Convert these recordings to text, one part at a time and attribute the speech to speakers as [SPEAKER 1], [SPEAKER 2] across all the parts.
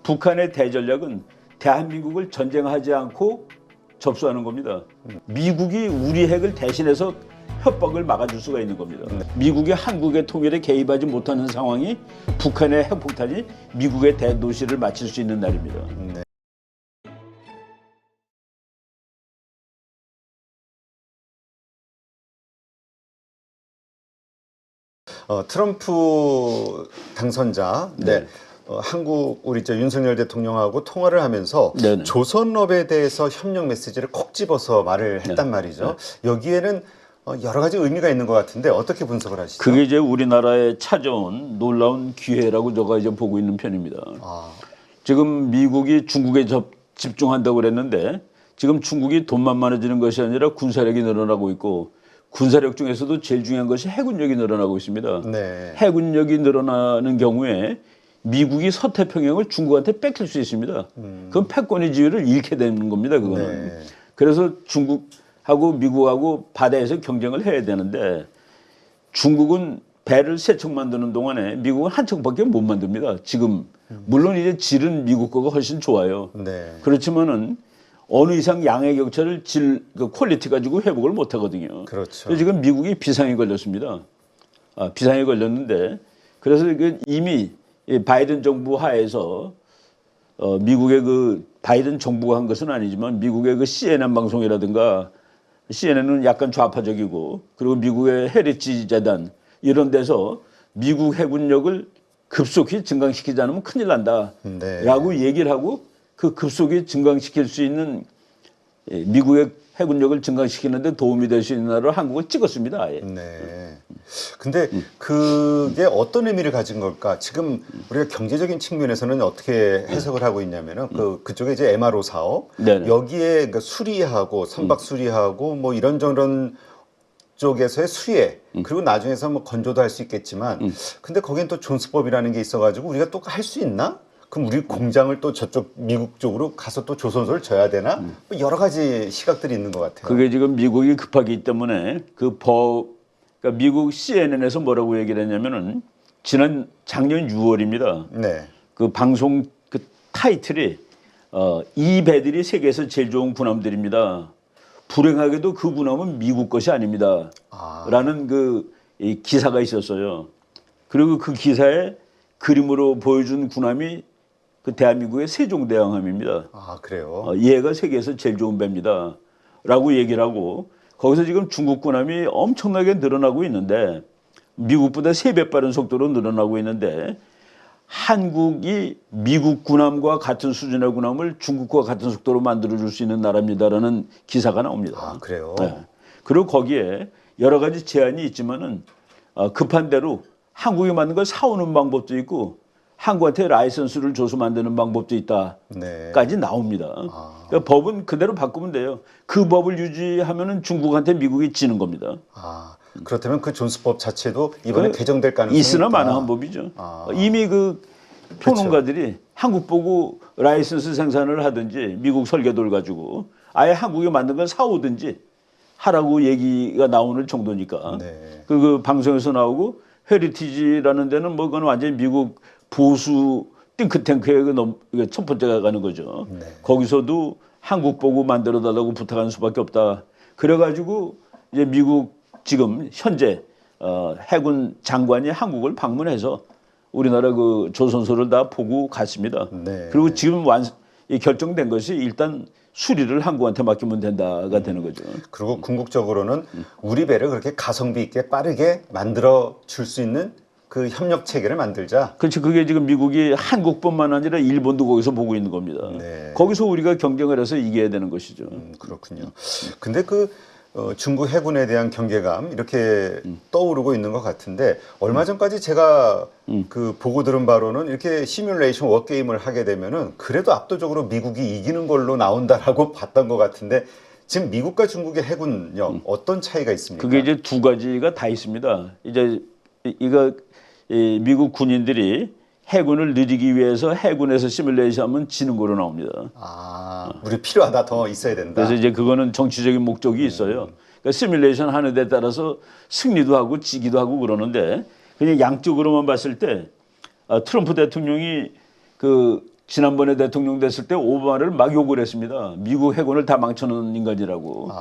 [SPEAKER 1] 북한의 대전략은 대한민국을 전쟁하지 않고 접수하는 겁니다. 미국이 우리 핵을 대신해서 협박을 막아줄 수가 있는 겁니다. 미국이 한국의 통일에 개입하지 못하는 상황이 북한의 핵폭탄이 미국의 대도시를 맞힐 수 있는 날입니다.
[SPEAKER 2] 네. 트럼프 당선자, 한국 우리 윤석열 대통령하고 통화를 하면서
[SPEAKER 1] 네네.
[SPEAKER 2] 조선업에 대해서 협력 메시지를 콕 집어서 말을 했단 말이죠. 여기에는 여러 가지 의미가 있는 것 같은데 어떻게 분석을 하시죠?
[SPEAKER 1] 그게 이제 우리나라에 찾아온 놀라운 기회라고 제가 이제 보고 있는 편입니다. 지금 미국이 중국에 집중한다고 그랬는데 지금 중국이 돈만 많아지는 것이 아니라 군사력이 늘어나고 있고 군사력 중에서도 제일 중요한 것이 해군력이 늘어나고 있습니다.
[SPEAKER 2] 네.
[SPEAKER 1] 해군력이 늘어나는 경우에 미국이 서태평양을 중국한테 뺏길 수 있습니다. 그건 패권의 지위를 잃게 되는 겁니다. 그거는.
[SPEAKER 2] 네.
[SPEAKER 1] 그래서 중국하고 미국하고 바다에서 경쟁을 해야 되는데 중국은 배를 세 척 만드는 동안에 미국은 한 척밖에 못 만듭니다. 지금 물론 이제 질은 미국 거가 훨씬 좋아요.
[SPEAKER 2] 네.
[SPEAKER 1] 그렇지만은 어느 이상 양의 격차를 그 퀄리티 가지고 회복을 못 하거든요.
[SPEAKER 2] 그렇죠.
[SPEAKER 1] 그래서 지금 미국이 비상에 걸렸습니다. 비상에 걸렸는데 그래서 이미 바이든 정부 하에서 미국의 그 바이든 정부가 한 것은 아니지만 미국의 그 CNN 방송이라든가 CNN은 약간 좌파적이고 그리고 미국의 헤리티지 재단 이런 데서 미국 해군력을 급속히 증강시키지 않으면 큰일 난다라고 얘기를 하고 그 급속히 증강시킬 수 있는 미국의 해군력을 증강시키는데 도움이 될 수 있는 나라로 한국을 찍었습니다. 아예.
[SPEAKER 2] 네. 근데 그게 어떤 의미를 가진 걸까? 지금 우리가 경제적인 측면에서는 어떻게 해석을 하고 있냐면은 그쪽에 이제 MRO 사업
[SPEAKER 1] 네네.
[SPEAKER 2] 여기에 그러니까 수리하고 선박 수리하고 뭐 이런저런 쪽에서의 수혜 그리고 나중에서 뭐 건조도 할 수 있겠지만 근데 거긴 또 존스법이라는 게 있어가지고 우리가 또 할 수 있나? 그럼 우리 공장을 또 저쪽 미국 쪽으로 가서 또 조선소를 져야 되나? 뭐 여러 가지 시각들이 있는 것 같아요.
[SPEAKER 1] 그게 지금 미국이 급하기 때문에 그러니까 미국 CNN에서 뭐라고 얘기를 했냐면은 작년 6월입니다.
[SPEAKER 2] 네.
[SPEAKER 1] 그 방송 그 타이틀이 이 배들이 세계에서 제일 좋은 군함들입니다. 불행하게도 그 군함은 미국 것이 아닙니다. 라는 이 기사가 있었어요. 그리고 그 기사에 그림으로 보여준 군함이 그 대한민국의 세종대왕함입니다.
[SPEAKER 2] 그래요?
[SPEAKER 1] 얘가 세계에서 제일 좋은 배입니다. 라고 얘기를 하고 거기서 지금 중국 군함이 엄청나게 늘어나고 있는데 미국보다 3배 빠른 속도로 늘어나고 있는데 한국이 미국 군함과 같은 수준의 군함을 중국과 같은 속도로 만들어줄 수 있는 나라입니다라는 기사가 나옵니다.
[SPEAKER 2] 그래요?
[SPEAKER 1] 네. 그리고 거기에 여러 가지 제한이 있지만은 급한 대로 한국이 만든 걸 사오는 방법도 있고 한국한테 라이선스를 줘서 만드는 방법도 있다까지 나옵니다. 그러니까 법은 그대로 바꾸면 돼요. 그 법을 유지하면은 중국한테 미국이 지는 겁니다.
[SPEAKER 2] 그렇다면 그 존스법 자체도 이번에 개정될 가능성이
[SPEAKER 1] 있으나
[SPEAKER 2] 있다.
[SPEAKER 1] 마나한 법이죠. 이미 그 평론가들이 한국 보고 라이선스 생산을 하든지 미국 설계도를 가지고 아예 한국이 만든 걸 사오든지 하라고 얘기가 나오는 정도니까 그 방송에서 나오고 헤리티지라는 데는 뭐 그건 완전히 미국 보수 띵크탱크의 첫 번째가 가는 거죠. 거기서도 한국 보고 만들어 달라고 부탁하는 수밖에 없다. 그래가지고 이제 미국 지금 현재 해군 장관이 한국을 방문해서 우리나라 그 조선소를 다 보고 갔습니다. 그리고 지금 결정된 것이 일단 수리를 한국한테 맡기면 된다가 되는 거죠.
[SPEAKER 2] 그리고 궁극적으로는 우리 배를 그렇게 가성비 있게 빠르게 만들어 줄 수 있는 그 협력 체계를 만들자.
[SPEAKER 1] 그렇지. 그게 지금 미국이 한국뿐만 아니라 일본도 거기서 보고 있는 겁니다. 거기서 우리가 경쟁을 해서 이겨야 되는 것이죠.
[SPEAKER 2] 그렇군요. 근데 중국 해군에 대한 경계감 이렇게 떠오르고 있는 것 같은데 얼마 전까지 제가 보고 들은 바로는 이렇게 시뮬레이션 워게임을 하게 되면은 그래도 압도적으로 미국이 이기는 걸로 나온다라고 봤던 것 같은데 지금 미국과 중국의 해군력 어떤 차이가 있습니까?
[SPEAKER 1] 그게 이제 두 가지가 다 있습니다. 이제 미국 군인들이 해군을 느리기 위해서 해군에서 시뮬레이션하면 지는 거로 나옵니다.
[SPEAKER 2] 우리 필요하다, 더 있어야 된다.
[SPEAKER 1] 그래서 이제 그거는 정치적인 목적이 있어요. 그러니까 시뮬레이션 하는 데 따라서 승리도 하고 지기도 하고 그러는데 그냥 양쪽으로만 봤을 때 트럼프 대통령이 지난번에 대통령 됐을 때 오바마를 막 욕을 했습니다. 미국 해군을 다 망쳐놓은 인간이라고.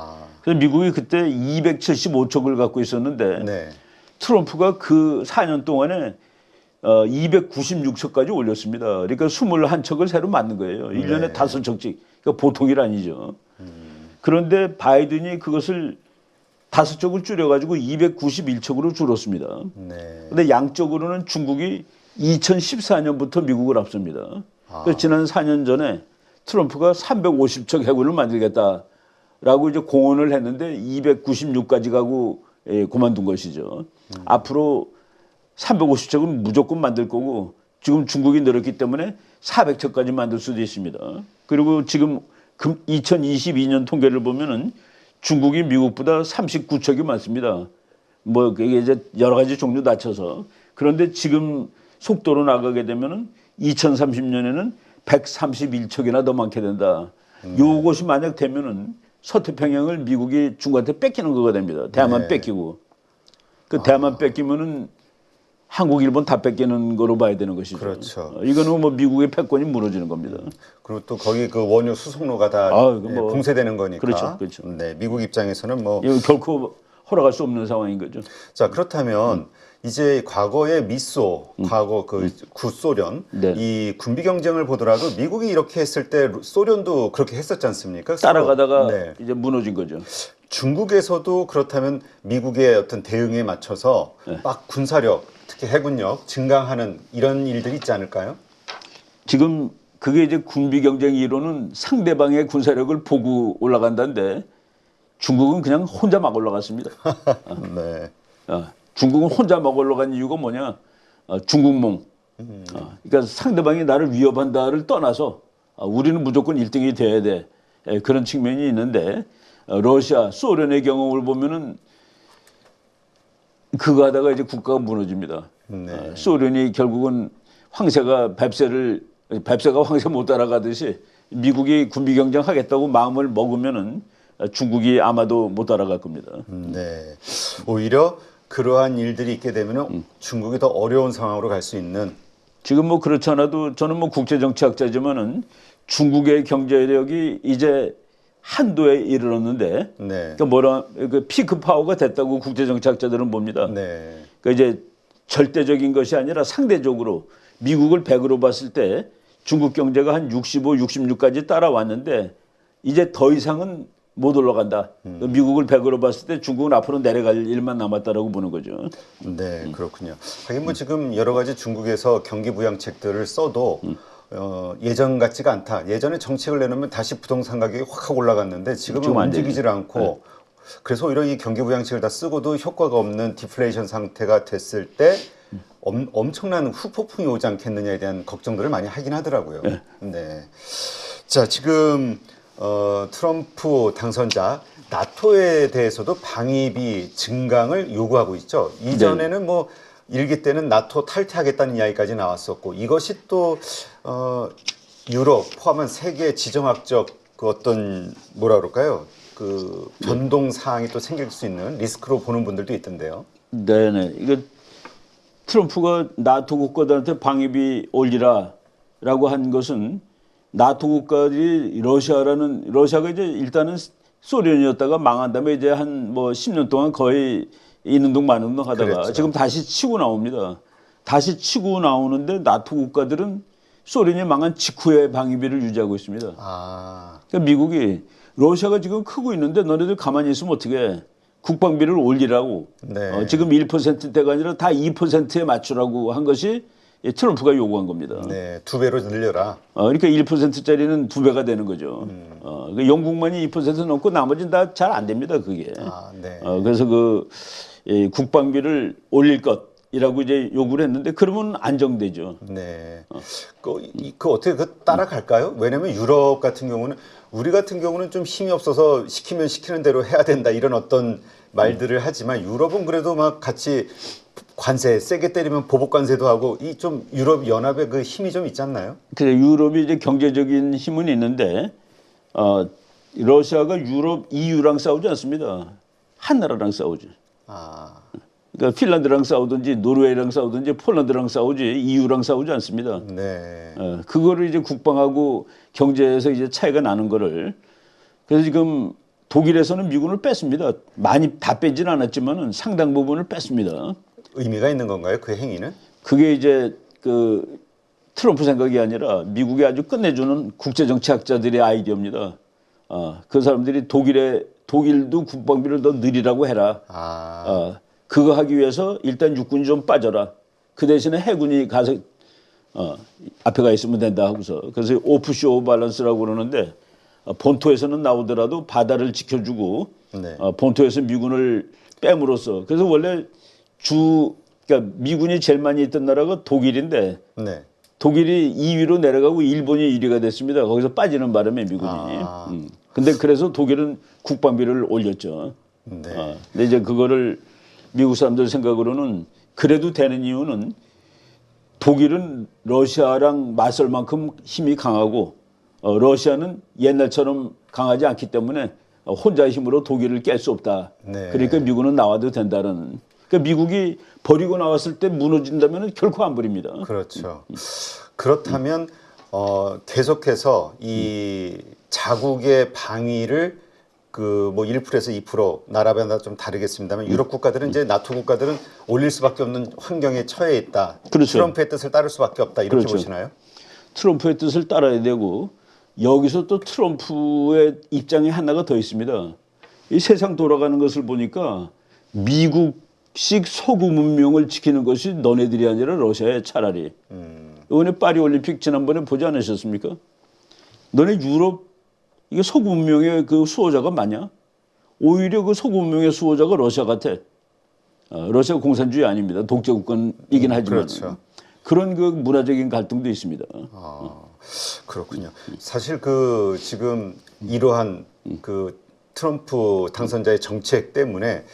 [SPEAKER 1] 그래서 미국이 그때 275척을 갖고 있었는데
[SPEAKER 2] 네.
[SPEAKER 1] 트럼프가 그 4년 동안에 296척까지 올렸습니다. 그러니까 21척을 새로 만든 거예요. 1년에
[SPEAKER 2] 네.
[SPEAKER 1] 5척씩. 그러니까 보통 일 아니죠. 그런데 바이든이 그것을 5척을 줄여가지고 291척으로 줄었습니다.
[SPEAKER 2] 네.
[SPEAKER 1] 근데 양적으로는 중국이 2014년부터 미국을 앞섭니다. 그래서 지난 4년 전에 트럼프가 350척 해군을 만들겠다라고 이제 공언을 했는데 296까지 가고 그만둔 것이죠. 앞으로 350척은 무조건 만들 거고 지금 중국이 늘었기 때문에 400척까지 만들 수도 있습니다. 그리고 지금 2022년 통계를 보면은 중국이 미국보다 39척이 많습니다. 뭐 이게 이제 여러 가지 종류 낮춰서 그런데 지금 속도로 나가게 되면은 2030년에는 131척이나 더 많게 된다. 요것이 만약 되면은 서태평양을 미국이 중국한테 뺏기는 거가 됩니다. 대만
[SPEAKER 2] 네.
[SPEAKER 1] 뺏기고 그 대만 뺏기면은 한국, 일본 다 뺏기는 거로 봐야 되는 것이죠.
[SPEAKER 2] 그렇죠.
[SPEAKER 1] 이거는 뭐 미국의 패권이 무너지는 겁니다.
[SPEAKER 2] 그리고 또 거기 그 원유 수송로가 다
[SPEAKER 1] 이거 뭐
[SPEAKER 2] 봉쇄되는 거니까.
[SPEAKER 1] 그렇죠, 그렇죠.
[SPEAKER 2] 네, 미국 입장에서는 뭐
[SPEAKER 1] 이거 결코 허락할 수 없는 상황인 거죠.
[SPEAKER 2] 자, 그렇다면 이제 과거의 미소, 과거 그 구소련
[SPEAKER 1] 네.
[SPEAKER 2] 이 군비 경쟁을 보더라도 미국이 이렇게 했을 때 소련도 그렇게 했었지 않습니까?
[SPEAKER 1] 따라가다가
[SPEAKER 2] 네.
[SPEAKER 1] 이제 무너진 거죠.
[SPEAKER 2] 중국에서도 그렇다면 미국의 어떤 대응에 맞춰서 막 군사력, 특히 해군력 증강하는 이런 일들이 있지 않을까요?
[SPEAKER 1] 지금 그게 이제 군비 경쟁 이론은 상대방의 군사력을 보고 올라간다는데 중국은 그냥 혼자 막 올라갔습니다.
[SPEAKER 2] 네.
[SPEAKER 1] 중국은 혼자 막 올라간 이유가 뭐냐? 중국몽. 그러니까 상대방이 나를 위협한다를 떠나서 우리는 무조건 1등이 돼야 돼. 그런 측면이 있는데 러시아, 소련의 경험을 보면은 그거 하다가 이제 국가가 무너집니다.
[SPEAKER 2] 네.
[SPEAKER 1] 소련이 결국은 뵙세가 황새 못 따라가듯이 미국이 군비 경쟁하겠다고 마음을 먹으면은 중국이 아마도 못 따라갈 겁니다.
[SPEAKER 2] 네. 오히려 그러한 일들이 있게 되면 중국이 더 어려운 상황으로 갈 수 있는.
[SPEAKER 1] 지금 뭐 그렇지 않아도 저는 뭐 국제정치학자지만은 중국의 경제력이 이제 한도에 이르렀는데
[SPEAKER 2] 네.
[SPEAKER 1] 그 피크 파워가 됐다고 국제정치학자들은 봅니다.
[SPEAKER 2] 네.
[SPEAKER 1] 그러니까 이제 절대적인 것이 아니라 상대적으로 미국을 100으로 봤을 때 중국 경제가 한 65, 66까지 따라왔는데 이제 더 이상은 못 올라간다. 미국을 100으로 봤을 때 중국은 앞으로 내려갈 일만 남았다라고 보는 거죠.
[SPEAKER 2] 네, 그렇군요. 하긴 뭐 지금 여러 가지 중국에서 경기 부양책들을 써도 예전 같지가 않다. 예전에 정책을 내놓으면 다시 부동산 가격이 확 하고 올라갔는데 지금은
[SPEAKER 1] 지금 안
[SPEAKER 2] 움직이질 않고 그래서 오히려 이 경기 부양책을 다 쓰고도 효과가 없는 디플레이션 상태가 됐을 때 엄청난 후폭풍이 오지 않겠느냐에 대한 걱정들을 많이 하긴 하더라고요. 네. 자, 지금 트럼프 당선자 나토에 대해서도 방위비 증강을 요구하고 있죠. 이전에는 뭐 일기 때는 나토 탈퇴하겠다는 이야기까지 나왔었고 이것이 또 유럽 포함한 세계 지정학적 그 어떤 뭐라 그럴까요? 그 변동 사항이 또 생길 수 있는 리스크로 보는 분들도 있던데요.
[SPEAKER 1] 네네. 이거 트럼프가 나토 국가들한테 방위비 올리라라고 한 것은 나토 국가들이 러시아가 이제 일단은 소련이었다가 망한 다음에 이제 한 뭐 10년 동안 거의 있는 동 마는 동 하다가
[SPEAKER 2] 그랬죠.
[SPEAKER 1] 지금 다시 치고 나옵니다. 다시 치고 나오는데 나토 국가들은 소련이 망한 직후에 방위비를 유지하고 있습니다. 그러니까 미국이 러시아가 지금 크고 있는데 너네들 가만히 있으면 어떻게 국방비를 올리라고
[SPEAKER 2] 네.
[SPEAKER 1] 지금 1%대가 아니라 다 2%에 맞추라고 한 것이 트럼프가 요구한 겁니다.
[SPEAKER 2] 네, 2배로 늘려라.
[SPEAKER 1] 그러니까 1%짜리는 2배가 되는 거죠. 그러니까 영국만이 2% 넘고 나머지는 다 잘 안 됩니다. 그게.
[SPEAKER 2] 네.
[SPEAKER 1] 그래서 국방비를 올릴 것이라고 이제 요구를 했는데 그러면 안정되죠.
[SPEAKER 2] 네. 그 어떻게 따라갈까요? 왜냐면 유럽 같은 경우는 우리 같은 경우는 좀 힘이 없어서 시키면 시키는 대로 해야 된다 이런 어떤 말들을 하지만 유럽은 그래도 막 같이 관세 세게 때리면 보복 관세도 하고 이 좀 유럽 연합의 그 힘이 좀 있지 않나요?
[SPEAKER 1] 그래 유럽이 이제 경제적인 힘은 있는데 러시아가 유럽 EU랑 싸우지 않습니다. 한 나라랑 싸우죠. 그러니까 핀란드랑 싸우든지 노르웨이랑 싸우든지 폴란드랑 싸우지 EU랑 싸우지 않습니다.
[SPEAKER 2] 네.
[SPEAKER 1] 그거를 이제 국방하고 경제에서 이제 차이가 나는 거를 그래서 지금 독일에서는 미군을 뺐습니다. 많이 다 빼지는 않았지만은 상당 부분을 뺐습니다.
[SPEAKER 2] 의미가 있는 건가요? 그 행위는?
[SPEAKER 1] 그게 이제 그 트럼프 생각이 아니라 미국이 아주 끝내주는 국제정치학자들의 아이디어입니다. 그 사람들이 독일도 국방비를 더 늘리라고 해라. 그거 하기 위해서 일단 육군이 좀 빠져라. 그 대신에 해군이 가서 앞에 가 있으면 된다 하고서 그래서 오프쇼 밸런스라고 그러는데 본토에서는 나오더라도 바다를 지켜주고
[SPEAKER 2] 네.
[SPEAKER 1] 본토에서 미군을 빼므로써 그래서 원래 그러니까 미군이 제일 많이 있던 나라가 독일인데
[SPEAKER 2] 네.
[SPEAKER 1] 독일이 2위로 내려가고 일본이 1위가 됐습니다. 거기서 빠지는 바람에 미군이. 근데 그래서 독일은 국방비를 올렸죠.
[SPEAKER 2] 네.
[SPEAKER 1] 근데 이제 그거를 미국 사람들 생각으로는 그래도 되는 이유는 독일은 러시아랑 맞설 만큼 힘이 강하고 러시아는 옛날처럼 강하지 않기 때문에 혼자 힘으로 독일을 깰 수 없다.
[SPEAKER 2] 네.
[SPEAKER 1] 그러니까 미군은 나와도 된다는. 그러니까 미국이 버리고 나왔을 때 무너진다면 결코 안 버립니다.
[SPEAKER 2] 그렇죠. 그렇다면 계속해서 이 자국의 방위를 그 뭐 1%에서 2% 나라마다 좀 다르겠습니다만 유럽 국가들은 이제 나토 국가들은 올릴 수밖에 없는 환경에 처해 있다.
[SPEAKER 1] 그렇죠.
[SPEAKER 2] 트럼프의 뜻을 따를 수밖에 없다. 이렇게
[SPEAKER 1] 그렇죠.
[SPEAKER 2] 보시나요?
[SPEAKER 1] 트럼프의 뜻을 따라야 되고 여기서 또 트럼프의 입장이 하나가 더 있습니다. 이 세상 돌아가는 것을 보니까 미국식 소구 문명을 지키는 것이 너네들이 아니라 러시아에 차라리. 이번에 파리 올림픽 지난번에 보지 않으셨습니까? 너네 유럽 이게 소구 문명의 그 수호자가 맞냐? 오히려 그 소구 문명의 수호자가 러시아 같아. 러시아 공산주의 아닙니다. 독재 국가이긴 하지만
[SPEAKER 2] 그렇죠.
[SPEAKER 1] 그런 그 문화적인 갈등도 있습니다.
[SPEAKER 2] 그렇군요. 사실 그 지금 이러한 그 트럼프 당선자의 정책 때문에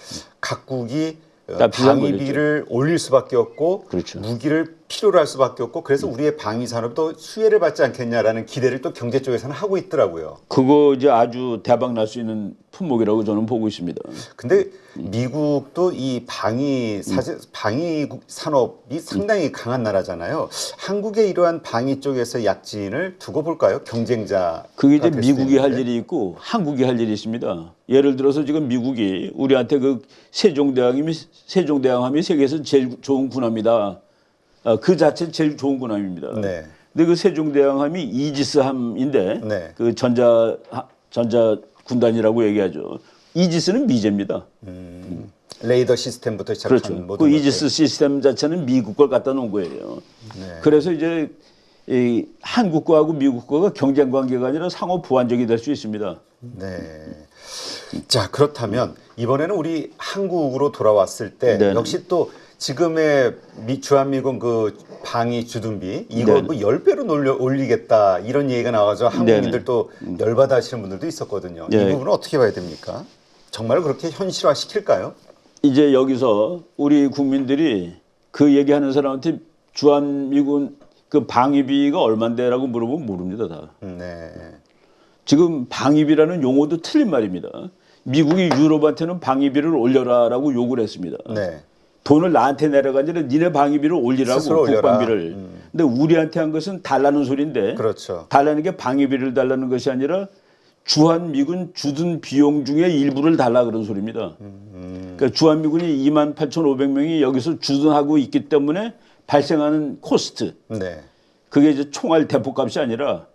[SPEAKER 2] 각국이
[SPEAKER 1] 다 비상
[SPEAKER 2] 방위비를 올릴 수밖에 없고
[SPEAKER 1] 그렇죠.
[SPEAKER 2] 무기를 필요로 할 수밖에 없고 그래서 우리의 방위 산업도 수혜를 받지 않겠냐라는 기대를 또 경제 쪽에서는 하고 있더라고요.
[SPEAKER 1] 그거 이제 아주 대박 날 수 있는 품목이라고 저는 보고 있습니다.
[SPEAKER 2] 근데 미국도 이 방위 산업이 상당히 강한 나라잖아요. 한국의 이러한 방위 쪽에서 약진을 두고 볼까요? 경쟁자.
[SPEAKER 1] 그게 이제 미국이 할 일이 있고 한국이 할 일이 있습니다. 예를 들어서 지금 미국이 우리한테 그 세종대왕함이 세계에서 제일 좋은 군함이다. 그 자체 제일 좋은 군함입니다.
[SPEAKER 2] 네.
[SPEAKER 1] 근데 그 세종대왕함이 이지스함인데
[SPEAKER 2] 네.
[SPEAKER 1] 그 전자 군단이라고 얘기하죠. 이지스는 미제입니다.
[SPEAKER 2] 레이더 시스템부터 시작한
[SPEAKER 1] 그렇죠.
[SPEAKER 2] 모든
[SPEAKER 1] 그
[SPEAKER 2] 것들.
[SPEAKER 1] 이지스 시스템 자체는 미국 걸 갖다 놓은 거예요.
[SPEAKER 2] 네.
[SPEAKER 1] 그래서 이제 이 한국 거하고 미국 거가 경쟁 관계가 아니라 상호 보완적이 될 수 있습니다.
[SPEAKER 2] 네. 자, 그렇다면 이번에는 우리 한국으로 돌아왔을 때
[SPEAKER 1] 네네.
[SPEAKER 2] 역시 또 지금의 주한미군 그 방위 주둔비 이거
[SPEAKER 1] 네네.
[SPEAKER 2] 뭐 10배로 올리겠다 이런 얘기가 나와서 한국인들 또 열받아 하시는 분들도 있었거든요. 이
[SPEAKER 1] 네.
[SPEAKER 2] 부분은 어떻게 봐야 됩니까? 정말 그렇게 현실화 시킬까요?
[SPEAKER 1] 이제 여기서 우리 국민들이 그 얘기하는 사람한테 주한미군 그 방위비가 얼만데라고 물어보면 모릅니다 다.
[SPEAKER 2] 네.
[SPEAKER 1] 지금 방위비라는 용어도 틀린 말입니다. 미국이 유럽한테는 방위비를 올려라라고 요구를 했습니다.
[SPEAKER 2] 네.
[SPEAKER 1] 돈을 나한테 내라가 아니라 니네 방위비를 올리라고
[SPEAKER 2] 스스로 올려라.
[SPEAKER 1] 국방비를. 근데 우리한테 한 것은 달라는 소리인데
[SPEAKER 2] 그렇죠.
[SPEAKER 1] 달라는 게 방위비를 달라는 것이 아니라 주한미군 주둔 비용 중에 일부를 달라 그런 소리입니다. 그러니까 주한미군이 28,500명이 여기서 주둔하고 있기 때문에 발생하는 코스트.
[SPEAKER 2] 네.
[SPEAKER 1] 그게 이제 총알 대포값이 아니라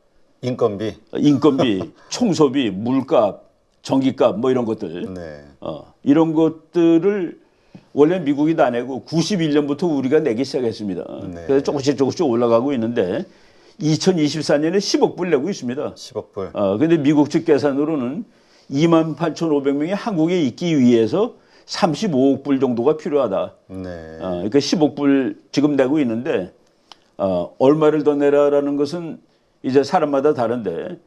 [SPEAKER 2] 인건비.
[SPEAKER 1] 인건비, 총소비, 물값, 전기값 뭐 이런 것들.
[SPEAKER 2] 네.
[SPEAKER 1] 이런 것들을 원래 미국이 다 내고 91년부터 우리가 내기 시작했습니다.
[SPEAKER 2] 네.
[SPEAKER 1] 그래서 조금씩 올라가고 있는데 2024년에 10억 불 내고 있습니다.
[SPEAKER 2] 10억 불.
[SPEAKER 1] 근데 미국 측 계산으로는 28,500명이 한국에 있기 위해서 35억 불 정도가 필요하다.
[SPEAKER 2] 네.
[SPEAKER 1] 그러니까 10억 불 지금 내고 있는데 얼마를 더 내라라는 것은 이제 사람마다 다른데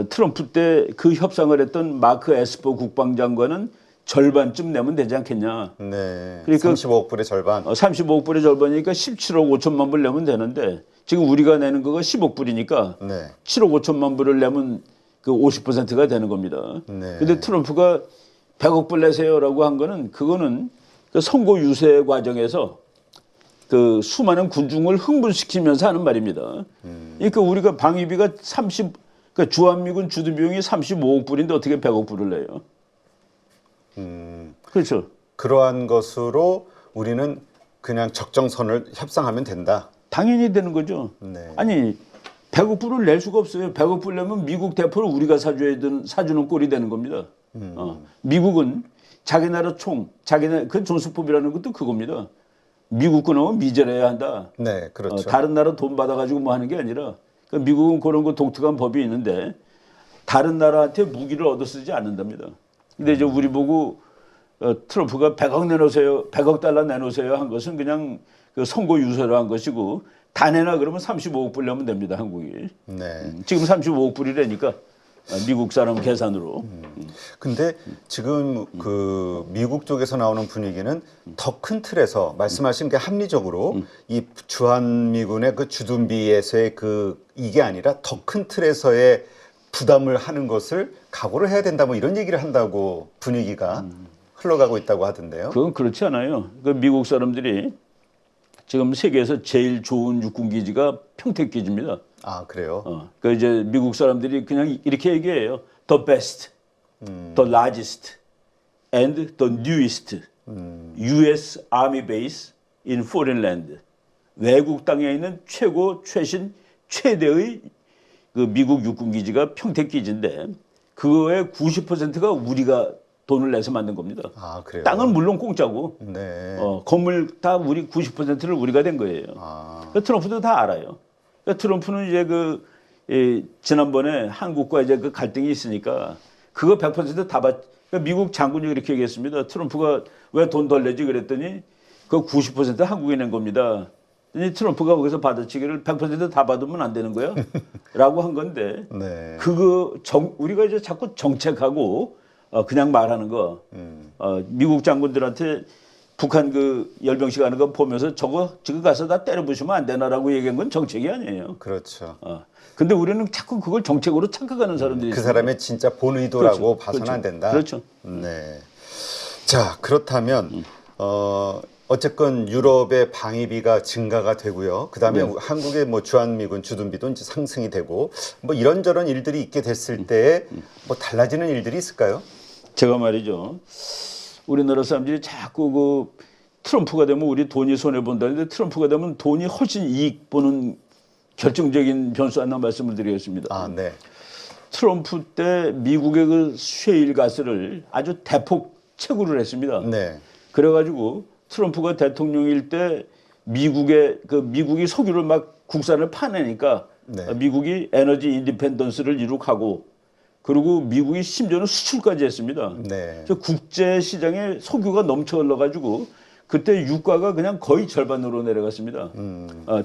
[SPEAKER 1] 트럼프 때 그 협상을 했던 마크 에스퍼 국방장관은 절반쯤 내면 되지 않겠냐.
[SPEAKER 2] 네.
[SPEAKER 1] 그러니까
[SPEAKER 2] 35억 불의 절반.
[SPEAKER 1] 35억 불의 절반이니까 17억 5천만 불 내면 되는데 지금 우리가 내는 거가 10억 불이니까
[SPEAKER 2] 네.
[SPEAKER 1] 7억 5천만 불을 내면 그 50%가 되는 겁니다.
[SPEAKER 2] 네.
[SPEAKER 1] 근데 트럼프가 100억 불 내세요라고 한 거는 그거는 그 선거 유세 과정에서 그 수많은 군중을 흥분시키면서 하는 말입니다. 그러니까 우리가 방위비가 그러니까 주한미군 주둔 비용이 35억 불인데 어떻게 100억 불을 내요? 그렇죠.
[SPEAKER 2] 그러한 것으로 우리는 그냥 적정선을 협상하면 된다.
[SPEAKER 1] 당연히 되는 거죠.
[SPEAKER 2] 네.
[SPEAKER 1] 아니 100억 불을 낼 수가 없어요. 100억 불 내면 미국 대포를 우리가 사주는 꼴이 되는 겁니다. 미국은 자기 나라 자기네 그 존스법이라는 것도 그겁니다. 미국 거 나오면 미제해야 한다.
[SPEAKER 2] 네, 그렇죠.
[SPEAKER 1] 다른 나라 돈 받아가지고 뭐 하는 게 아니라 그러니까 미국은 그런 거 독특한 법이 있는데 다른 나라한테 무기를 얻어 쓰지 않는답니다. 근데 이제 우리 보고 트럼프가 100억 내놓으세요, 100억 달러 내놓으세요 한 것은 그냥 그 선거 유세로 한 것이고 다 내놔 그러면 35억 불 내면 됩니다, 한국이.
[SPEAKER 2] 네.
[SPEAKER 1] 지금 35억 불이라니까 미국 사람 계산으로.
[SPEAKER 2] 근데 지금 그 미국 쪽에서 나오는 분위기는 더 큰 틀에서 말씀하신 게 합리적으로 이 주한미군의 그 주둔비에서의 그 이게 아니라 더 큰 틀에서의 부담을 하는 것을 각오를 해야 된다 뭐 이런 얘기를 한다고 분위기가 흘러가고 있다고 하던데요.
[SPEAKER 1] 그건 그렇지 않아요. 그 미국 사람들이 지금 세계에서 제일 좋은 육군 기지가 평택 기지입니다.
[SPEAKER 2] 아, 그래요?
[SPEAKER 1] 그 이제 미국 사람들이 그냥 이렇게 얘기해요. The best, the largest, and the newest U.S. Army base in foreign land. 외국 땅에 있는 최신, 최대의 그 미국 육군 기지가 평택 기지인데 그거의 90%가 우리가 돈을 내서 만든 겁니다.
[SPEAKER 2] 아, 그래요?
[SPEAKER 1] 땅은 물론 공짜고
[SPEAKER 2] 네.
[SPEAKER 1] 건물 다 우리 90%를 우리가 된 거예요.
[SPEAKER 2] 아.
[SPEAKER 1] 트럼프도 다 알아요. 트럼프는 이제 지난번에 한국과 이제 그 갈등이 있으니까 그거 100% 다 미국 장군이 그렇게 얘기했습니다. 트럼프가 왜 돈 덜 내지 그랬더니 그 90% 한국이 낸 겁니다. 트럼프가 거기서 받아치기를 100%다 받으면 안 되는 거야? 라고 한 건데
[SPEAKER 2] 네.
[SPEAKER 1] 우리가 이제 자꾸 정책하고 그냥 말하는 거 미국 장군들한테 북한 그 열병식 하는 거 보면서 저거 지금 가서 다 때려부시면 안 되나라고 얘기한 건 정책이 아니에요.
[SPEAKER 2] 그렇죠.
[SPEAKER 1] 근데 우리는 자꾸 그걸 정책으로 착각하는 사람들이
[SPEAKER 2] 그
[SPEAKER 1] 있습니다.
[SPEAKER 2] 사람의 진짜 본 의도라고
[SPEAKER 1] 그렇죠.
[SPEAKER 2] 봐서는
[SPEAKER 1] 그렇죠.
[SPEAKER 2] 안 된다.
[SPEAKER 1] 그렇죠.
[SPEAKER 2] 네. 자, 그렇다면 어쨌건 유럽의 방위비가 증가가 되고요. 그다음에 한국의 뭐 주한미군 주둔비도 이제 상승이 되고 뭐 이런저런 일들이 있게 됐을 때에 뭐 달라지는 일들이 있을까요?
[SPEAKER 1] 제가 말이죠. 우리나라 사람들이 자꾸 그 트럼프가 되면 우리 돈이 손해 본다는데 트럼프가 되면 돈이 훨씬 이익 보는 결정적인 변수 하나 말씀을 드리겠습니다.
[SPEAKER 2] 아, 네.
[SPEAKER 1] 트럼프 때 미국의 그 셰일 가스를 아주 대폭 채굴을 했습니다.
[SPEAKER 2] 네.
[SPEAKER 1] 그래가지고 트럼프가 대통령일 때 미국이 석유를 막 국산을 파내니까
[SPEAKER 2] 네.
[SPEAKER 1] 미국이 에너지 인디펜던스를 이룩하고 그리고 미국이 심지어는 수출까지 했습니다.
[SPEAKER 2] 네.
[SPEAKER 1] 국제 시장에 석유가 넘쳐 흘러가지고 그때 유가가 그냥 거의 절반으로 내려갔습니다.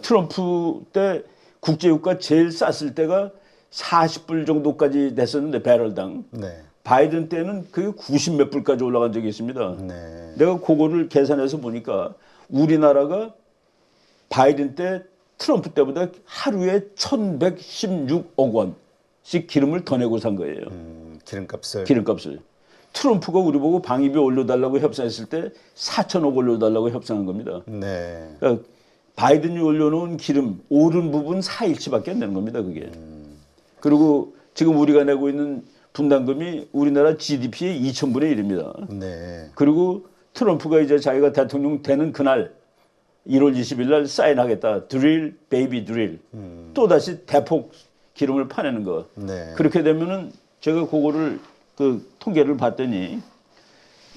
[SPEAKER 1] 트럼프 때 국제 유가 제일 쌌을 때가 40불 정도까지 됐었는데 배럴당.
[SPEAKER 2] 네.
[SPEAKER 1] 바이든 때는 그게 90 몇 불까지 올라간 적이 있습니다.
[SPEAKER 2] 네.
[SPEAKER 1] 내가 그거를 계산해서 보니까 우리나라가 바이든 때 트럼프 때보다 하루에 1116억 원씩 기름을 더 내고 산 거예요. 기름값을. 트럼프가 우리 보고 방위비 올려달라고 협상했을 때 4천억 올려달라고 협상한 겁니다.
[SPEAKER 2] 네.
[SPEAKER 1] 그러니까 바이든이 올려놓은 기름 오른 부분 4일치밖에 안 되는 겁니다. 그게. 그리고 지금 우리가 내고 있는 분담금이 우리나라 GDP의 2,000분의 1입니다.
[SPEAKER 2] 네.
[SPEAKER 1] 그리고 트럼프가 이제 자기가 대통령 되는 그날 1월 20일 날 사인하겠다. 드릴, 베이비 드릴. 또다시 대폭 기름을 파내는 거.
[SPEAKER 2] 네.
[SPEAKER 1] 그렇게 되면은 제가 그거를 그 통계를 봤더니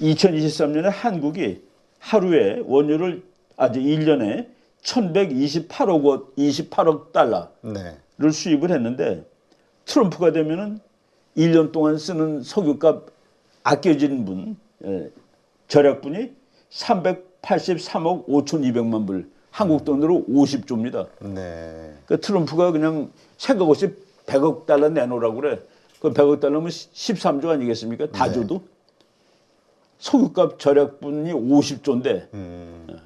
[SPEAKER 1] 2023년에 한국이 하루에 원유를 아주 1년에 1,128억 달러를
[SPEAKER 2] 네.
[SPEAKER 1] 수입을 했는데 트럼프가 되면은 1년 동안 쓰는 석유값 아껴지는 분, 절약분이 383억 5,200만 불, 한국 돈으로 50조입니다.
[SPEAKER 2] 네.
[SPEAKER 1] 그러니까 트럼프가 그냥 생각 없이 100억 달러 내놓으라고 그래. 그 100억 달러면 13조 아니겠습니까? 다 줘도. 석유값 절약분이 50조인데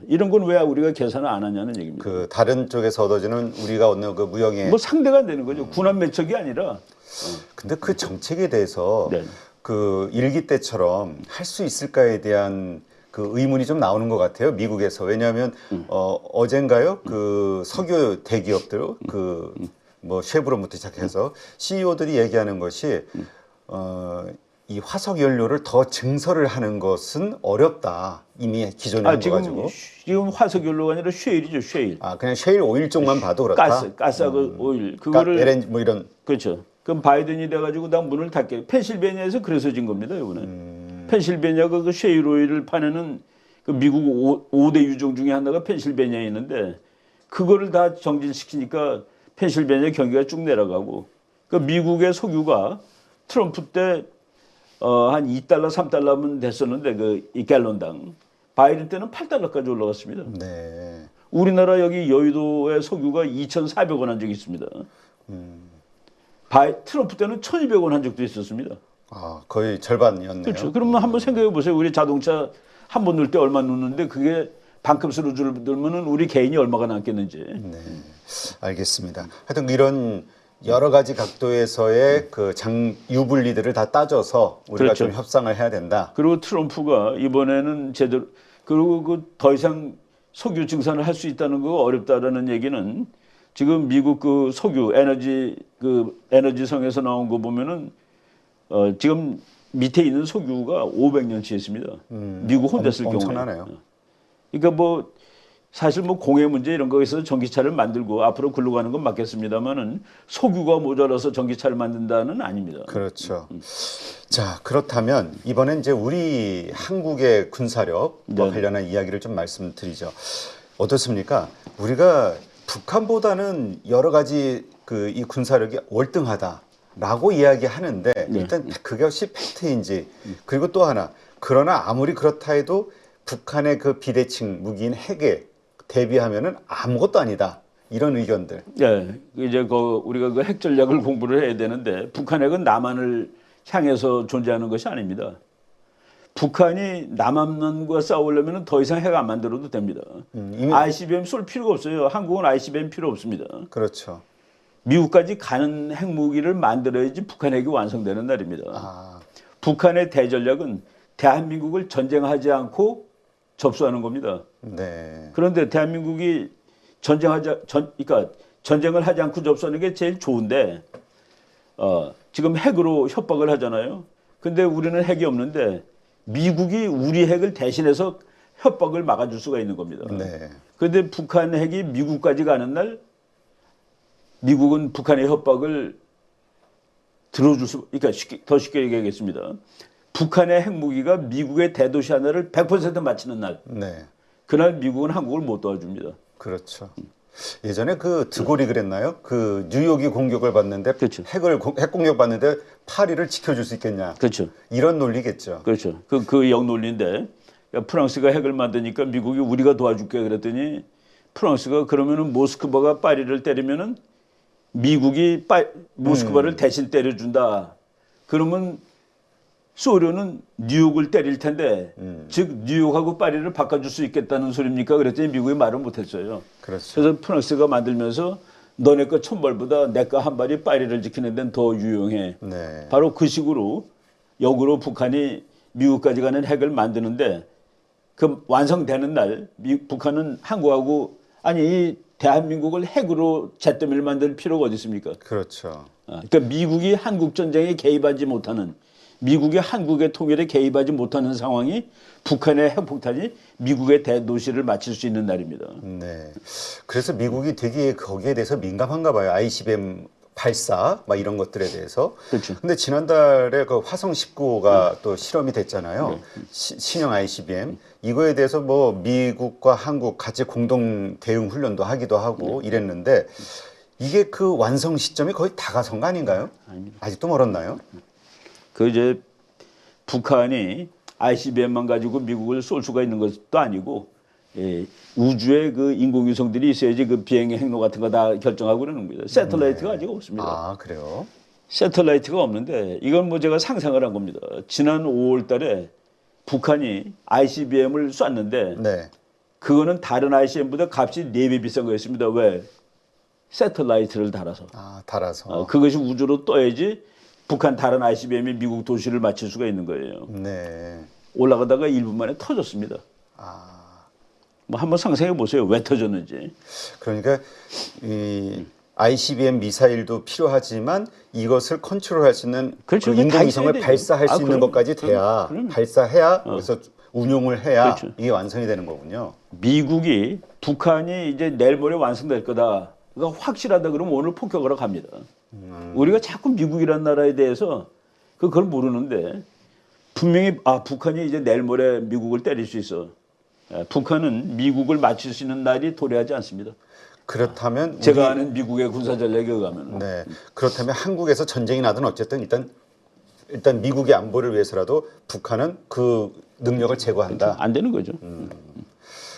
[SPEAKER 1] 이런 건 왜 우리가 계산을 안 하냐는 얘기입니다.
[SPEAKER 2] 그 다른 쪽에서 얻어지는 우리가 얻는 그 무역의
[SPEAKER 1] 뭐 상대가 안 되는 거죠. 군함 매척이 아니라.
[SPEAKER 2] 근데 그 정책에 대해서
[SPEAKER 1] 네.
[SPEAKER 2] 그 일기 때처럼 할 수 있을까에 대한 그 의문이 좀 나오는 것 같아요. 미국에서. 왜냐하면 어젠가요? 그 석유 대기업들 그 뭐 쉐브론부터 시작해서 CEO들이 얘기하는 것이 이 화석 연료를 더 증설을 하는 것은 어렵다. 이미 기존에 한 거 가지고.
[SPEAKER 1] 지금 화석 연료가 아니라 쉐일이죠, 쉐일.
[SPEAKER 2] 아, 그냥 셰일 오일 쪽만 봐도 그렇다.
[SPEAKER 1] 가스하고 오일 그거를
[SPEAKER 2] LNG 뭐 이런.
[SPEAKER 1] 그렇죠. 그럼 바이든이 돼가지고 나 문을 닫게. 펜실베니아에서 그래서 진 겁니다, 이번에. 펜실베니아가 그 쉐일 오일을 파내는 그 미국 5대 유종 중에 하나가 펜실베니아에 있는데 그거를 다 정진시키니까 펜실베니아 경기가 쭉 내려가고 그 미국의 석유가 트럼프 때 한 2달러, 3달러면 됐었는데 그 이 갤런당 바이든 때는 8달러까지 올라갔습니다.
[SPEAKER 2] 네.
[SPEAKER 1] 우리나라 여기 여의도의 석유가 2,400원 한 적이 있습니다. 트럼프 때는 1,200원 한 적도 있었습니다.
[SPEAKER 2] 아, 거의 절반이었네요.
[SPEAKER 1] 그렇죠. 그러면 한번 생각해 보세요. 우리 자동차 한 번 넣을 때 얼마 넣는데 그게 반값으로 들면은 우리 개인이 얼마가 남겠는지.
[SPEAKER 2] 네, 알겠습니다. 하여튼 이런 여러 가지 각도에서의 그 유불리들을 다 따져서 우리가
[SPEAKER 1] 그렇죠.
[SPEAKER 2] 좀 협상을 해야 된다.
[SPEAKER 1] 그리고 트럼프가 이번에는 제대로 그리고 그 더 이상 석유 증산을 할 수 있다는 거 어렵다라는 얘기는 지금 미국 그 석유 에너지성에서 나온 거 보면은 지금 밑에 있는 석유가 500년치 했습니다. 미국 혼자 쓸 경우에.
[SPEAKER 2] 엄청나네요.
[SPEAKER 1] 그러니까 뭐 사실 뭐 공해 문제 이런 거에서 전기차를 만들고 앞으로 글로 가는 건 맞겠습니다만은 석유가 모자라서 전기차를 만든다는 아닙니다.
[SPEAKER 2] 그렇죠. 자, 그렇다면 이번엔 이제 우리 한국의 군사력과
[SPEAKER 1] 네.
[SPEAKER 2] 관련한 이야기를 좀 말씀드리죠. 어떻습니까? 우리가 북한보다는 여러 가지 그 이 군사력이 월등하다라고 이야기하는데 일단 그것이 팩트인지 그리고 또 하나 그러나 아무리 그렇다 해도 북한의 그 비대칭 무기인 핵에 대비하면은 아무것도 아니다. 이런 의견들.
[SPEAKER 1] 예, 이제 우리가 그 핵 전략을 공부를 해야 되는데 북한 핵은 남한을 향해서 존재하는 것이 아닙니다. 북한이 남한과 싸우려면 더 이상 핵 안 만들어도 됩니다. ICBM 쏠 필요가 없어요. 한국은 ICBM 필요 없습니다.
[SPEAKER 2] 그렇죠.
[SPEAKER 1] 미국까지 가는 핵무기를 만들어야지 북한 핵이 완성되는 날입니다.
[SPEAKER 2] 아,
[SPEAKER 1] 북한의 대전략은 대한민국을 전쟁하지 않고 접수하는 겁니다.
[SPEAKER 2] 네.
[SPEAKER 1] 그런데 대한민국이 그러니까 전쟁을 하지 않고 접수하는 게 제일 좋은데 지금 핵으로 협박을 하잖아요. 근데 우리는 핵이 없는데 미국이 우리 핵을 대신해서 협박을 막아줄 수가 있는 겁니다.
[SPEAKER 2] 네.
[SPEAKER 1] 그런데 북한 핵이 미국까지 가는 날 미국은 북한의 협박을 그러니까 더 쉽게 얘기하겠습니다. 북한의 핵무기가 미국의 대도시 하나를 100% 맞히는 날,
[SPEAKER 2] 네.
[SPEAKER 1] 그날 미국은 한국을 못 도와줍니다.
[SPEAKER 2] 그렇죠. 예전에 그 드골이 그랬나요? 그 뉴욕이 공격을 받는데
[SPEAKER 1] 그렇죠.
[SPEAKER 2] 핵 공격 받는데 파리를 지켜줄 수 있겠냐?
[SPEAKER 1] 그렇죠.
[SPEAKER 2] 이런 논리겠죠.
[SPEAKER 1] 그렇죠. 그 역논리인데 프랑스가 핵을 만드니까 미국이 우리가 도와줄게 그랬더니 프랑스가 그러면은 모스크바가 파리를 때리면은 미국이 모스크바를 대신 때려준다. 그러면 소련은 뉴욕을 때릴 텐데 즉 뉴욕하고 파리를 바꿔줄 수 있겠다는 소리입니까? 그랬더니 미국이 말을 못했어요.
[SPEAKER 2] 그렇죠.
[SPEAKER 1] 그래서 프랑스가 만들면서 너네 거 1000발보다 내 거 한 발이 파리를 지키는 데는 더 유용해.
[SPEAKER 2] 네.
[SPEAKER 1] 바로 그 식으로 역으로 북한이 미국까지 가는 핵을 만드는데 그 완성되는 날 북한은 한국하고 아니 이 대한민국을 핵으로 잿더미를 만들 필요가 어디 있습니까?
[SPEAKER 2] 그렇죠.
[SPEAKER 1] 그러니까 미국이 한국 전쟁에 개입하지 못하는 미국이 한국의 통일에 개입하지 못하는 상황이 북한의 핵폭탄이 미국의 대도시를 맞출 수 있는 날입니다.
[SPEAKER 2] 네. 그래서 미국이 되게 거기에 대해서 민감한가 봐요. ICBM 발사 막 이런 것들에 대해서.
[SPEAKER 1] 그렇죠.
[SPEAKER 2] 근데 지난달에 그 화성 19호가 또 실험이 됐잖아요. 신형 ICBM. 이거에 대해서 뭐 미국과 한국 같이 공동 대응 훈련도 하기도 하고 이랬는데 이게 그 완성 시점이 거의 다가선 거 아닌가요?
[SPEAKER 1] 아닙니다.
[SPEAKER 2] 아직도 멀었나요?
[SPEAKER 1] 그 이제 북한이 ICBM만 가지고 미국을 쏠 수가 있는 것도 아니고 우주에 그 인공위성들이 있어야지 그 비행 행로 같은 거 다 결정하고 그러는 거예요. 새틀라이트가 아직 없습니다.
[SPEAKER 2] 아, 그래요?
[SPEAKER 1] 새틀라이트가 없는데 이건 뭐 제가 상상을 한 겁니다. 지난 5월 달에 북한이 ICBM을 쐈는데
[SPEAKER 2] 네.
[SPEAKER 1] 그거는 다른 ICBM보다 값이 4배 비싼 거였습니다. 왜? 새틀라이트를 달아서.
[SPEAKER 2] 아, 달아서.
[SPEAKER 1] 그것이 우주로 떠야지 북한 다른 ICBM이 미국 도시를 맞출 수가 있는 거예요.
[SPEAKER 2] 네.
[SPEAKER 1] 올라가다가 1분 만에 터졌습니다. 뭐 한번 상상해 보세요. 왜 터졌는지.
[SPEAKER 2] 그러니까 이 ICBM 미사일도 필요하지만 이것을 컨트롤할 수 있는
[SPEAKER 1] 그렇죠.
[SPEAKER 2] 그 인공위성을
[SPEAKER 1] 다 있어야
[SPEAKER 2] 발사할
[SPEAKER 1] 되죠.
[SPEAKER 2] 수 있는
[SPEAKER 1] 그럼,
[SPEAKER 2] 것까지 돼야
[SPEAKER 1] 그럼.
[SPEAKER 2] 발사해야 그래서 운용을 해야
[SPEAKER 1] 그렇죠.
[SPEAKER 2] 이게 완성이 되는 거군요.
[SPEAKER 1] 미국이 북한이 이제 내일 모레 완성될 거다. 그러니까 확실하다 그러면 오늘 폭격하러 갑니다. 우리가 자꾸 미국이라는 나라에 대해서 그걸 모르는데 분명히 북한이 이제 내일 모레 미국을 때릴 수 있어. 북한은 미국을 맞출 수 있는 날이 도래하지 않습니다.
[SPEAKER 2] 그렇다면
[SPEAKER 1] 제가 아는 미국의 군사 전략에 의하면
[SPEAKER 2] 네. 그렇다면 한국에서 전쟁이 나든 어쨌든 일단 미국의 안보를 위해서라도 북한은 그 능력을 제거한다.
[SPEAKER 1] 안 되는 거죠.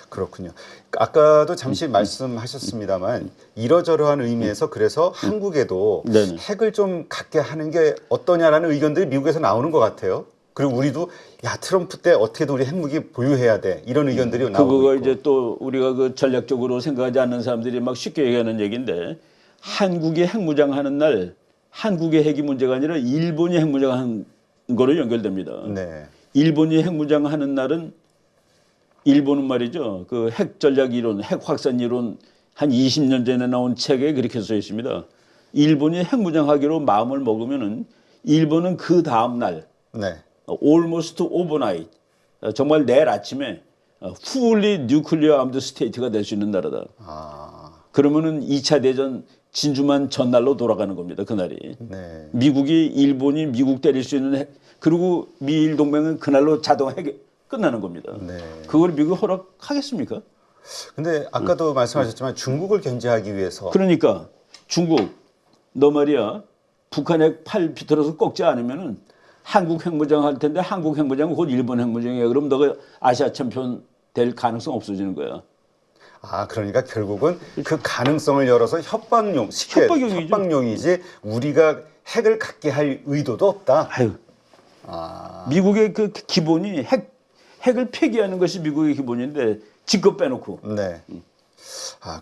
[SPEAKER 2] 그렇군요. 아까도 잠시 말씀하셨습니다만 이러저러한 의미에서 그래서 한국에도
[SPEAKER 1] 네네.
[SPEAKER 2] 핵을 좀 갖게 하는 게 어떠냐라는 의견들이 미국에서 나오는 것 같아요. 그리고 우리도 야 트럼프 때 어떻게든 우리 핵무기 보유해야 돼 이런 의견들이 나오고
[SPEAKER 1] 그거
[SPEAKER 2] 있고.
[SPEAKER 1] 이제 또 우리가 그 전략적으로 생각하지 않는 사람들이 막 쉽게 얘기하는 얘기인데 한국이 핵무장하는 날 한국의 핵이 문제가 아니라 일본이 핵무장한 거로 연결됩니다.
[SPEAKER 2] 네.
[SPEAKER 1] 일본이 핵무장하는 날은 일본은 말이죠. 그 핵 전략 이론, 핵 확산 이론 한 20년 전에 나온 책에 그렇게 써 있습니다. 일본이 핵무장하기로 마음을 먹으면은 일본은 그 다음 날
[SPEAKER 2] 네.
[SPEAKER 1] almost overnight 정말 내일 아침에 fully nuclear armed state가 될 수 있는 나라다. 그러면은 2차 대전 진주만 전날로 돌아가는 겁니다. 그날이.
[SPEAKER 2] 네.
[SPEAKER 1] 미국이 일본이 미국 때릴 수 있는 핵 그리고 미일 동맹은 그날로 자동 핵 끝나는 겁니다.
[SPEAKER 2] 네.
[SPEAKER 1] 그걸 미국 허락하겠습니까?
[SPEAKER 2] 근데 아까도 말씀하셨지만 중국을 견제하기 위해서
[SPEAKER 1] 그러니까 중국 너 말이야 북한 핵 팔 비틀어서 꺾지 않으면은 한국 핵무장 할 텐데 한국 핵무장은 곧 일본 핵무장이야. 그럼 너가 아시아 챔피언 될 가능성 없어지는 거야.
[SPEAKER 2] 그러니까 결국은 그 가능성을 열어서
[SPEAKER 1] 협박용이죠.
[SPEAKER 2] 협박용이지 우리가 핵을 갖게 할 의도도 없다.
[SPEAKER 1] 아유. 미국의 그 기본이 핵을 폐기하는 것이 미국의 기본인데 지껏 빼놓고.
[SPEAKER 2] 네.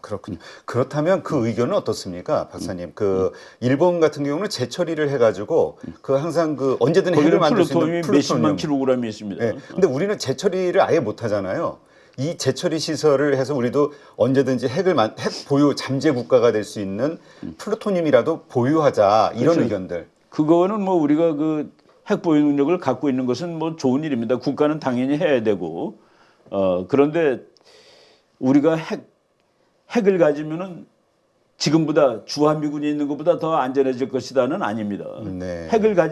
[SPEAKER 2] 그렇군요. 그렇다면 그 의견은 어떻습니까, 박사님? 그 일본 같은 경우는 재처리를 해가지고 그 항상 그 언제든 핵을 만들 수 있는
[SPEAKER 1] 플루토늄이 몇십만 킬로그램이 있습니다.
[SPEAKER 2] 네. 근데 우리는 재처리를 아예 못 하잖아요. 이 재처리 시설을 해서 우리도 언제든지 핵 보유 잠재 국가가 될 수 있는 플루토늄이라도 보유하자 이런
[SPEAKER 1] 그렇죠.
[SPEAKER 2] 의견들.
[SPEAKER 1] 그거는 뭐 우리가 그 핵 보유 능력을 갖고 있는 것은 뭐 좋은 일입니다. 국가는 당연히 해야 되고 그런데 우리가 핵을 가지면은 지금보다 주한미군이 있는 것보다 더 안전해질 것이다는 아닙니다.
[SPEAKER 2] 네.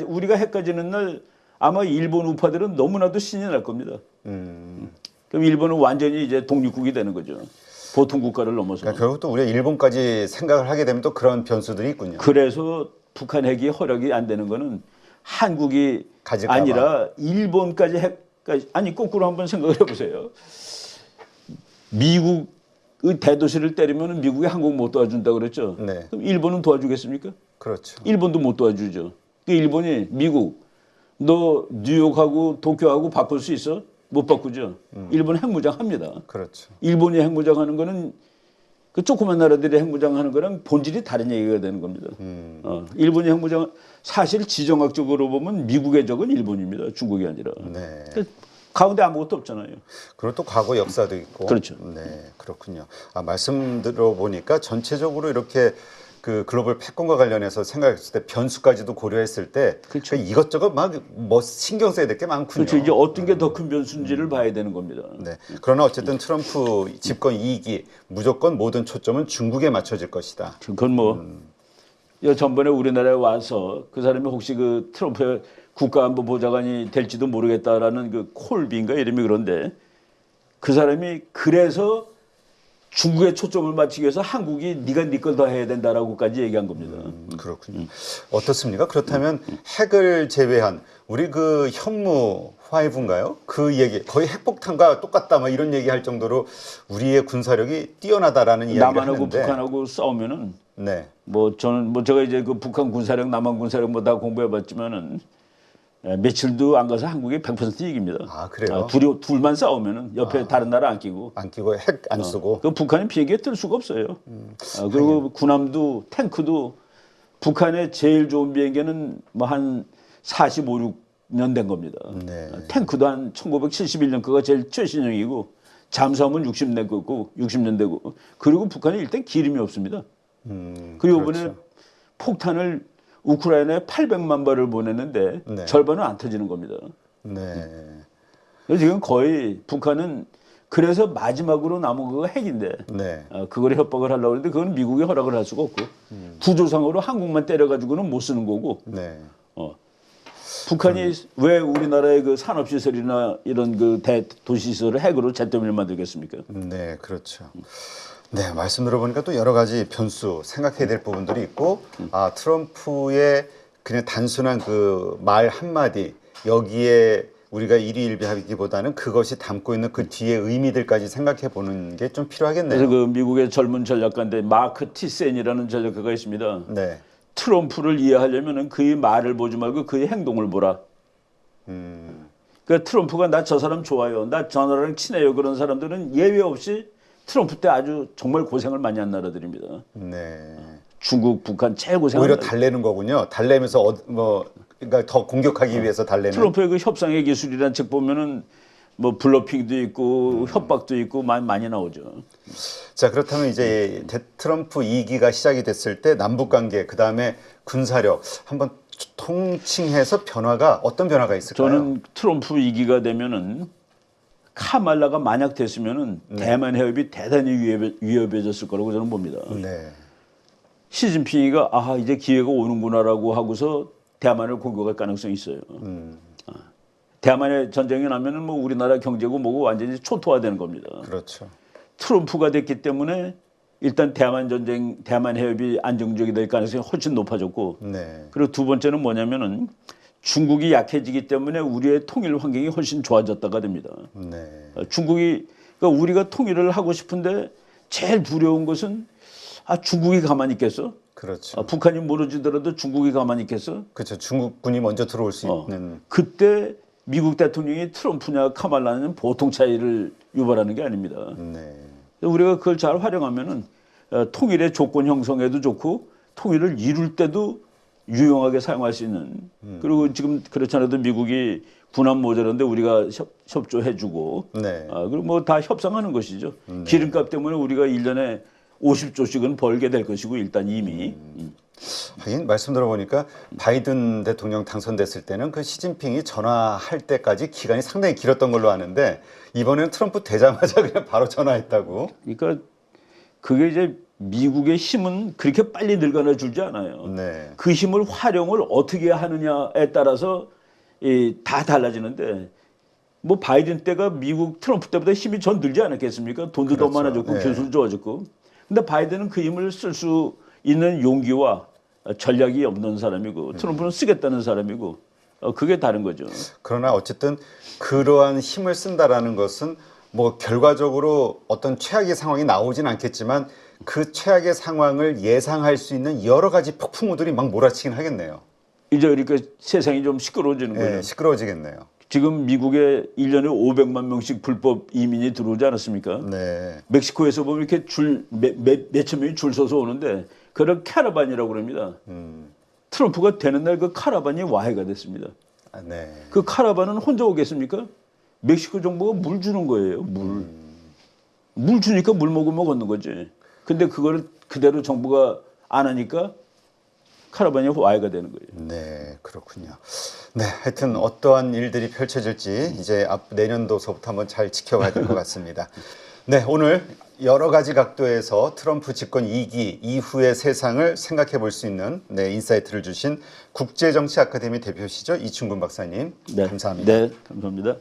[SPEAKER 1] 우리가 핵 가지는 날 아마 일본 우파들은 너무나도 신이 날 겁니다. 그럼 일본은 완전히 이제 독립국이 되는 거죠. 보통 국가를 넘어서.
[SPEAKER 2] 그러니까 결국 또 우리가 일본까지 생각을 하게 되면 또 그런 변수들이 있군요.
[SPEAKER 1] 그래서 북한 핵이 허락이 안 되는 거는 한국이
[SPEAKER 2] 가질까
[SPEAKER 1] 아니라 일본까지 핵까지 아니 거꾸로 한번 생각을 해보세요. 미국의 대도시를 때리면 미국이 한국 못 도와준다 그랬죠.
[SPEAKER 2] 네.
[SPEAKER 1] 그럼 일본은 도와주겠습니까?
[SPEAKER 2] 그렇죠.
[SPEAKER 1] 일본도 못 도와주죠. 그 일본이 미국 너 뉴욕하고 도쿄하고 바꿀 수 있어? 못 바꾸죠. 일본 핵무장합니다.
[SPEAKER 2] 그렇죠.
[SPEAKER 1] 일본이 핵무장하는 거는 그 조그만 나라들이 핵무장하는 거랑 본질이 다른 얘기가 되는 겁니다. 일본이 핵무장 사실 지정학적으로 보면 미국의 적은 일본입니다. 중국이 아니라.
[SPEAKER 2] 네.
[SPEAKER 1] 가운데 아무것도 없잖아요.
[SPEAKER 2] 그리고 또 과거 역사도 있고.
[SPEAKER 1] 그렇죠.
[SPEAKER 2] 네, 그렇군요. 말씀 들어보니까 전체적으로 이렇게 그 글로벌 패권과 관련해서 생각했을 때 변수까지도 고려했을 때
[SPEAKER 1] 그렇죠.
[SPEAKER 2] 이것저것 막 뭐 신경 써야 될 게 많군요.
[SPEAKER 1] 그렇죠. 이제 어떤 게 더 큰 변수인지를 봐야 되는 겁니다.
[SPEAKER 2] 네. 그러나 어쨌든 트럼프 집권 2기 무조건 모든 초점은 중국에 맞춰질 것이다.
[SPEAKER 1] 그건 뭐 전번에 우리나라에 와서 그 사람이 혹시 그 트럼프의 국가안보보좌관이 될지도 모르겠다라는 그 콜비인가 이름이 그런데 그 사람이 그래서 중국에 초점을 맞추기 위해서 한국이 네가 네 걸 더 해야 된다라고까지 얘기한 겁니다.
[SPEAKER 2] 그렇군요. 어떻습니까? 그렇다면 핵을 제외한 우리 그 현무 5인가요? 그 얘기 거의 핵폭탄과 똑같다 막 이런 얘기할 정도로 우리의 군사력이 뛰어나다라는 이야기를
[SPEAKER 1] 남한하고
[SPEAKER 2] 하는데
[SPEAKER 1] 북한하고 싸우면은
[SPEAKER 2] 네.
[SPEAKER 1] 뭐 저는 뭐 제가 이제 그 북한 군사력, 남한 군사력 뭐 다 공부해봤지만은 며칠도 안 가서 한국이 100% 이깁니다.
[SPEAKER 2] 그래요?
[SPEAKER 1] 둘만 싸우면은 옆에 다른 나라 안 끼고.
[SPEAKER 2] 안 끼고 핵 안 쓰고.
[SPEAKER 1] 그 북한이 비행기에 뜰 수가 없어요. 그리고 군함도 탱크도 북한의 제일 좋은 비행기는 뭐 한 45, 년 된 겁니다.
[SPEAKER 2] 네.
[SPEAKER 1] 탱크도 한 1971년 그가 제일 최신형이고 잠수함은 60년 거고 60년 되고 그리고 북한이 일단 기름이 없습니다. 그리고 이번에
[SPEAKER 2] 그렇죠.
[SPEAKER 1] 폭탄을 우크라이나에 800만 발을 보냈는데
[SPEAKER 2] 네.
[SPEAKER 1] 절반은 안 터지는 겁니다.
[SPEAKER 2] 네.
[SPEAKER 1] 그래서 지금 거의 북한은 그래서 마지막으로 남은 거가 핵인데
[SPEAKER 2] 네.
[SPEAKER 1] 그걸 협박을 하려고 하는데 그건 미국이 허락을 할 수가 없고 구조상으로 한국만 때려가지고는 못 쓰는 거고
[SPEAKER 2] 네.
[SPEAKER 1] 북한이 왜 우리나라의 그 산업시설이나 이런 그 대도시시설을 핵으로 잿더미를 만들겠습니까?
[SPEAKER 2] 네, 그렇죠. 네, 말씀 들어보니까 또 여러 가지 변수 생각해야 될 부분들이 있고, 아, 트럼프의 그냥 단순한 그 말 한마디, 여기에 우리가 일희일비하기보다는 그것이 담고 있는 그 뒤에 의미들까지 생각해 보는 게 좀 필요하겠네요.
[SPEAKER 1] 그래서 그 미국의 젊은 전략가인데 마크 티센이라는 전략가가 있습니다.
[SPEAKER 2] 네.
[SPEAKER 1] 트럼프를 이해하려면 그의 말을 보지 말고 그의 행동을 보라. 그러니까 트럼프가 나 저 사람 좋아요. 나 저 나라랑 친해요. 그런 사람들은 예외 없이 트럼프 때 아주 정말 고생을 많이 한 나라들입니다.
[SPEAKER 2] 네.
[SPEAKER 1] 중국, 북한 제일 고생한
[SPEAKER 2] 오히려
[SPEAKER 1] 나라.
[SPEAKER 2] 달래는 거군요. 달래면서 그러니까 더 공격하기 위해서 달래는.
[SPEAKER 1] 트럼프의 그 협상의 기술이라는 책 보면은 뭐 블러핑도 있고 협박도 있고 많이 나오죠.
[SPEAKER 2] 자, 그렇다면 이제 트럼프 2기가 시작이 됐을 때 남북 관계, 그다음에 군사력 한번 통칭해서 변화가 어떤 변화가 있을까요?
[SPEAKER 1] 저는 트럼프 2기가 되면은 카말라가 만약 됐으면은 대만 해협이 대단히 위협해졌을 거라고 저는 봅니다.
[SPEAKER 2] 네.
[SPEAKER 1] 시진핑이가 아하 이제 기회가 오는구나라고 하고서 대만을 공격할 가능성이 있어요. 대만의 전쟁이 나면은 뭐 우리나라 경제고 뭐고 완전히 초토화되는 겁니다.
[SPEAKER 2] 그렇죠.
[SPEAKER 1] 트럼프가 됐기 때문에 일단 대만 해협이 안정적이 될 가능성이 훨씬 높아졌고,
[SPEAKER 2] 네.
[SPEAKER 1] 그리고 두 번째는 뭐냐면은 중국이 약해지기 때문에 우리의 통일 환경이 훨씬 좋아졌다가 됩니다.
[SPEAKER 2] 네.
[SPEAKER 1] 그러니까 우리가 통일을 하고 싶은데 제일 두려운 것은 중국이 가만히 있겠어?
[SPEAKER 2] 그렇죠.
[SPEAKER 1] 북한이 무너지더라도 중국이 가만히 있겠어?
[SPEAKER 2] 그렇죠. 중국군이 먼저 들어올 수 있는.
[SPEAKER 1] 그때 미국 대통령이 트럼프냐 카말라는 보통 차이를 유발하는 게 아닙니다.
[SPEAKER 2] 네.
[SPEAKER 1] 우리가 그걸 잘 활용하면은 통일의 조건 형성에도 좋고 통일을 이룰 때도 유용하게 사용할 수 있는. 그리고 지금 그렇지 않아도 미국이 군함 모자란데 우리가 협조해주고.
[SPEAKER 2] 네.
[SPEAKER 1] 그리고 뭐 다 협상하는 것이죠. 기름값 때문에 우리가 1년에 50조씩은 벌게 될 것이고 일단 이미.
[SPEAKER 2] 하긴 말씀 들어보니까 바이든 대통령 당선됐을 때는 그 시진핑이 전화할 때까지 기간이 상당히 길었던 걸로 아는데 이번에는 트럼프 되자마자 그냥 바로 전화했다고.
[SPEAKER 1] 그러니까 그게 이제 미국의 힘은 그렇게 빨리 늙어나 줄지 않아요.
[SPEAKER 2] 네.
[SPEAKER 1] 그 힘을 활용을 어떻게 하느냐에 따라서 다 달라지는데 뭐 바이든 때가 미국 트럼프 때보다 힘이 전 늘지 않았겠습니까? 돈도 더
[SPEAKER 2] 그렇죠.
[SPEAKER 1] 많아졌고
[SPEAKER 2] 네.
[SPEAKER 1] 기술도 좋아졌고. 근데 바이든은 그 힘을 쓸 수 있는 용기와 전략이 없는 사람이고 트럼프는 쓰겠다는 사람이고 그게 다른 거죠.
[SPEAKER 2] 그러나 어쨌든 그러한 힘을 쓴다라는 것은 뭐 결과적으로 어떤 최악의 상황이 나오진 않겠지만 그 최악의 상황을 예상할 수 있는 여러 가지 폭풍우들이 막 몰아치긴 하겠네요.
[SPEAKER 1] 이제 그러니까 세상이 좀 시끄러워지는 거예요.
[SPEAKER 2] 네, 시끄러워지겠네요.
[SPEAKER 1] 지금 미국에 1년에 500만 명씩 불법 이민이 들어오지 않았습니까?
[SPEAKER 2] 네.
[SPEAKER 1] 멕시코에서 보면 이렇게 몇천 명이 줄 서서 오는데 그걸 카라반이라고 그럽니다. 트럼프가 되는 날 그 카라반이 와해가 됐습니다.
[SPEAKER 2] 네.
[SPEAKER 1] 그 카라반은 혼자 오겠습니까? 멕시코 정부가 물 주는 거예요. 물 주니까 물 먹으면 걷는 거지. 근데 그걸 그대로 정부가 안 하니까 카라반이 와해가 되는 거예요.
[SPEAKER 2] 네, 그렇군요. 네, 하여튼 어떠한 일들이 펼쳐질지 이제 내년도서부터 한번 잘 지켜봐야 될 것 같습니다. 네, 오늘 여러 가지 각도에서 트럼프 집권 2기 이후의 세상을 생각해 볼 수 있는 인사이트를 주신 국제정치 아카데미 대표시죠 이충근 박사님,
[SPEAKER 1] 네.
[SPEAKER 2] 감사합니다.
[SPEAKER 1] 네, 감사합니다.